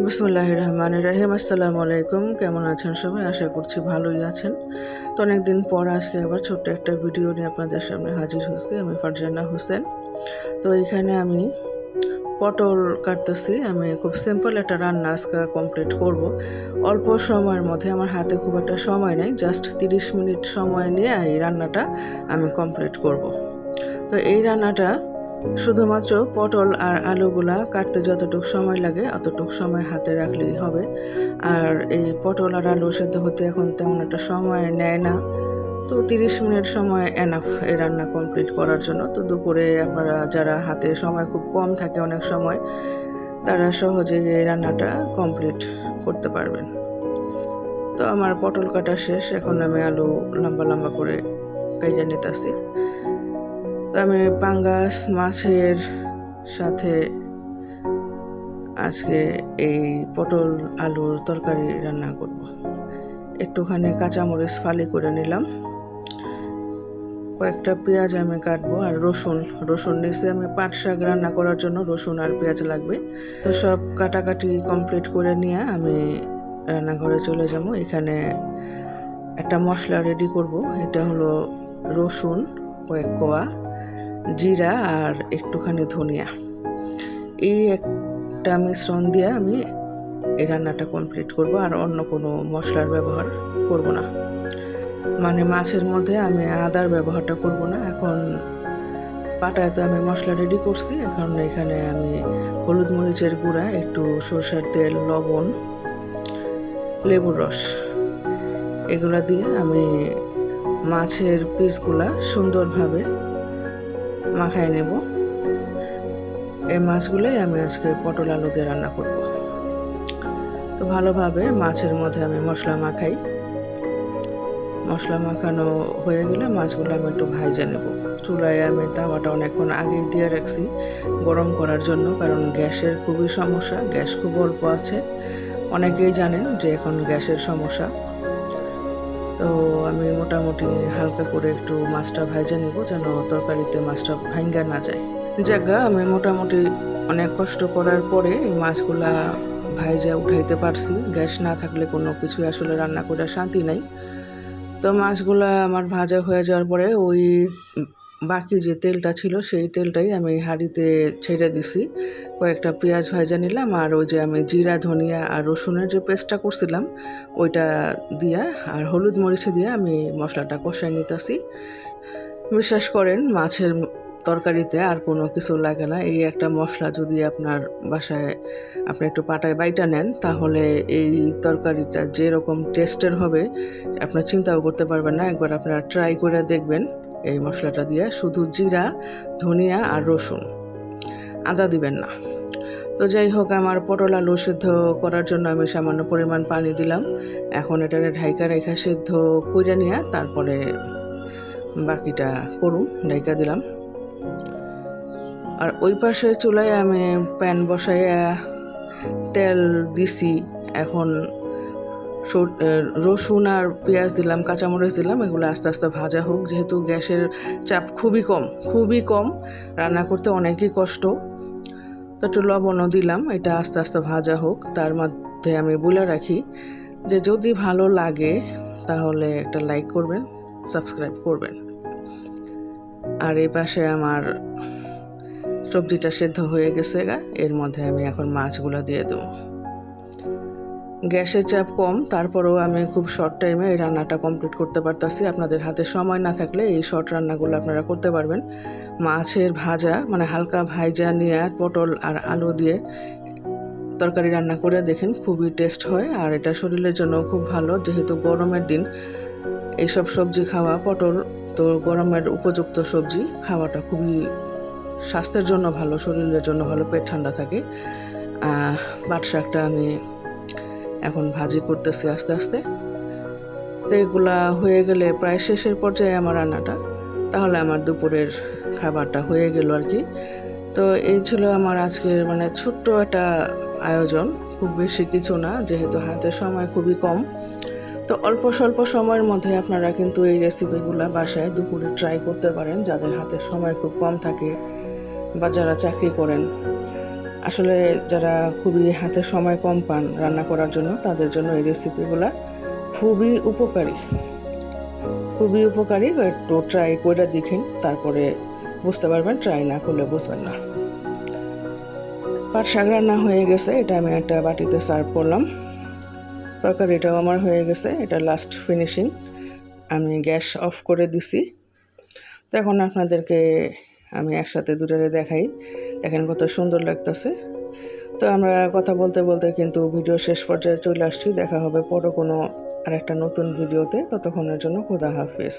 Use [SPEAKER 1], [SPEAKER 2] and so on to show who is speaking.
[SPEAKER 1] বিসমিল্লাহির রহমানির রহিম। আসসালামু আলাইকুম। কেমন আছেন সবাই? আশা করছি ভালোই আছেন। তো অনেকদিন পর আজকে আবার ছোট্ট একটা ভিডিও নিয়ে আপনাদের সামনে হাজির হয়েছি। আমি ফারজানা হোসেন। তো এইখানে আমি পটল কাটতেছি। আমি খুব সিম্পল একটা রান্না আজকে কমপ্লিট করব। অল্প সময়ের মধ্যে, আমার হাতে খুব একটা সময় নেই, জাস্ট 30 মিনিট সময় নিয়ে এই রান্নাটা আমি কমপ্লিট করব। তো এই রান্নাটা শুধুমাত্র পটল আর আলুগুলা কাটতে যতটুকু সময় লাগে অতটুকু সময় হাতে রাখলেই হবে। আর এই পটল আর আলু সেদ্ধ হতে এখন তেমন একটা সময় নেয় না। তো 30 মিনিট সময় এনাফ এই রান্না কমপ্লিট করার জন্য। তো দুপুরে আপনারা যারা হাতে সময় খুব কম থাকে অনেক সময়, তারা সহজেই এই রান্নাটা কমপ্লিট করতে পারবেন। তো আমার পটল কাটা শেষ, এখন আমি আলু লম্বা লম্বা করে কেটে নিতেছি। তো আমি পাঙ্গাস মাছের সাথে আজকে এই পটল আলুর তরকারি রান্না করব। একটুখানি কাঁচামরিচ ফালি করে নিলাম, কয়েকটা পেঁয়াজ আমি কাটবো, আর রসুন নিচে আমি পাট শাক রান্না করার জন্য রসুন আর পেঁয়াজ লাগবে। তো সব কাটাকাটি কমপ্লিট করে নিয়ে আমি রান্নাঘরে চলে যাব। এখানে একটা মশলা রেডি করব। এটা হলো রসুন কয়েক কোয়া, জিরা আর একটুখানি ধনিয়া। এই একটা মিশ্রণ দিয়ে আমি এই রান্নাটা কমপ্লিট করব, আর অন্য কোনো মশলার ব্যবহার করব না। মানে মাছের মধ্যে আমি আদার ব্যবহারটা করব না। এখন পাটায় তো আমি মশলা রেডি করছি, এখন এখানে আমি হলুদ মরিচের গুঁড়া, একটু সরষের তেল, লবণ, লেবুর রস, এগুলা দিয়ে আমি মাছের পিসগুলা সুন্দরভাবে মাখায় নেব। এই মাছগুলোই আমি আজকে পটল আলু দিয়ে রান্না করব। তো ভালোভাবে মাছের মধ্যে আমি মশলা মাখাই। মশলা মাখানো হয়ে গেলে মাছগুলো আমি একটু ভাইজা নেব। চুলায় আমি তাওয়াটা অনেকক্ষণ আগেই দিয়ে রাখছি গরম করার জন্য, কারণ গ্যাসের খুবই সমস্যা, গ্যাস খুব অল্প আছে। অনেকেই জানেন যে এখন গ্যাসের সমস্যা। তো আমি মোটামুটি হালকা করে একটু মাছটা ভাইজা নেব, যেন তরকারিতে মাছটা ভাঙ্গা না যায়। জায়গা আমি মোটামুটি অনেক কষ্ট করার পরে এই মাছগুলা ভাইজা উঠাইতে পারছি। গ্যাস না থাকলে কোনো কিছু আসলে রান্না করে শান্তি নাই। তো মাছগুলা আমার ভাজা হয়ে যাওয়ার পরে ওই বাকি যে তেলটা ছিল সেই তেলটাই আমি হাঁড়িতে ছেড়ে দিছি। কয়েকটা পেঁয়াজ ভাজা নিলাম, আর ওই যে আমি জিরা, ধনিয়া আর রসুনের যে পেস্টটা করছিলাম ওইটা দিয়া আর হলুদ মরিচ দিয়ে আমি মশলাটা কষায় নিতেছি। বিশ্বাস করেন, মাছের তরকারিতে আর কোনো কিছু লাগে না। এই একটা মশলা যদি আপনার বাসায় আপনি একটু পাটায় বাইটা নেন, তাহলে এই তরকারিটা যেরকম টেস্টের হবে আপনার চিন্তাও করতে পারবেন না। একবার আপনারা ট্রাই করে দেখবেন এই মশলাটা দিয়ে। শুধু জিরা, ধনিয়া আর রসুন, আদা দিবেন না। তো যাই হোক, আমার পটল আলু সিদ্ধ করার জন্য আমি সামান্য পরিমাণ পানি দিলাম। এখন এটারে ঢাইকা রেখা সিদ্ধ করে নিয়ে তারপরে বাকিটা করুন, ঢাইকা দিলাম। আর ওই পাশে চুলায় আমি প্যান বসাইয়া তেল দিছি। এখন রসুন আর পেঁয়াজ দিলাম, কাঁচামরিচ দিলাম, এগুলো আস্তে আস্তে ভাজা হোক। যেহেতু গ্যাসের চাপ খুবই কম, রান্না করতে অনেকই কষ্ট। তো একটু লবণও দিলাম, এটা আস্তে আস্তে ভাজা হোক। তার মধ্যে আমি বলে রাখি যে যদি ভালো লাগে তাহলে একটা লাইক করবেন, সাবস্ক্রাইব করবেন। আর এই পাশে আমার সবজিটা সেদ্ধ হয়ে গেছে, এর মধ্যে আমি এখন মাছগুলো দিয়ে দেবো। গ্যাসের চাপ কম, তারপরেও আমি খুব শর্ট টাইমে এই রান্নাটা কমপ্লিট করতে পারতাছি। আপনাদের হাতে সময় না থাকলে এই শর্ট রান্নাগুলো আপনারা করতে পারবেন। মাছের ভাজা মানে হালকা ভাইজা নিয়ে পটল আর আলু দিয়ে তরকারি রান্না করে দেখেন, খুবই টেস্ট হয়। আর এটা শরীরের জন্য খুব ভালো, যেহেতু গরমের দিন এইসব সবজি খাওয়া, পটল তো গরমের উপযুক্ত সবজি, খাওয়াটা খুবই স্বাস্থ্যের জন্য ভালো, শরীরের জন্য ভালো, পেট ঠান্ডা থাকে। পাট শাকটা আমি এখন ভাজি করতেছি আস্তে আস্তে। তো এগুলা হয়ে গেলে প্রায় শেষের পর্যায়ে আমার রান্নাটা, তাহলে আমার দুপুরের খাবারটা হয়ে গেল আর কি। তো এই ছিল আমার আজকের মানে ছোট্ট একটা আয়োজন, খুব বেশি কিছু না, যেহেতু হাতে সময় খুবই কম। তো অল্প স্বল্প সময়ের মধ্যে আপনারা কিন্তু এই রেসিপিগুলো বাসায় দুপুরে ট্রাই করতে পারেন, যাদের হাতে সময় খুব কম থাকে বা যারা চাকরি করেন। আসলে যারা খুবই হাতে সময় কম পান রান্না করার জন্য, তাদের জন্য এই রেসিপিগুলো খুবই উপকারী, খুবই উপকারী। একটু ট্রাই করে দেখেন, তারপরে বুঝতে পারবেন, ট্রাই না করলে বুঝবেন না। পাট শাক রান্না হয়ে গেছে, এটা আমি একটা বাটিতে সার্ভ করলাম। তরকারিটাও আমার হয়ে গেছে, এটা লাস্ট ফিনিশিং। আমি গ্যাস অফ করে দিছি। তো এখন আপনাদেরকে আমি একসাথে দুটারে দেখাই, দেখেন কত সুন্দর লাগতেছে। তো আমরা কথা বলতে বলতে কিন্তু ভিডিও শেষ পর্যায়ে চলে আসছি। দেখা হবে পরে কোনো আরেকটা নতুন ভিডিওতে। ততক্ষণের জন্য খোদা হাফেজ।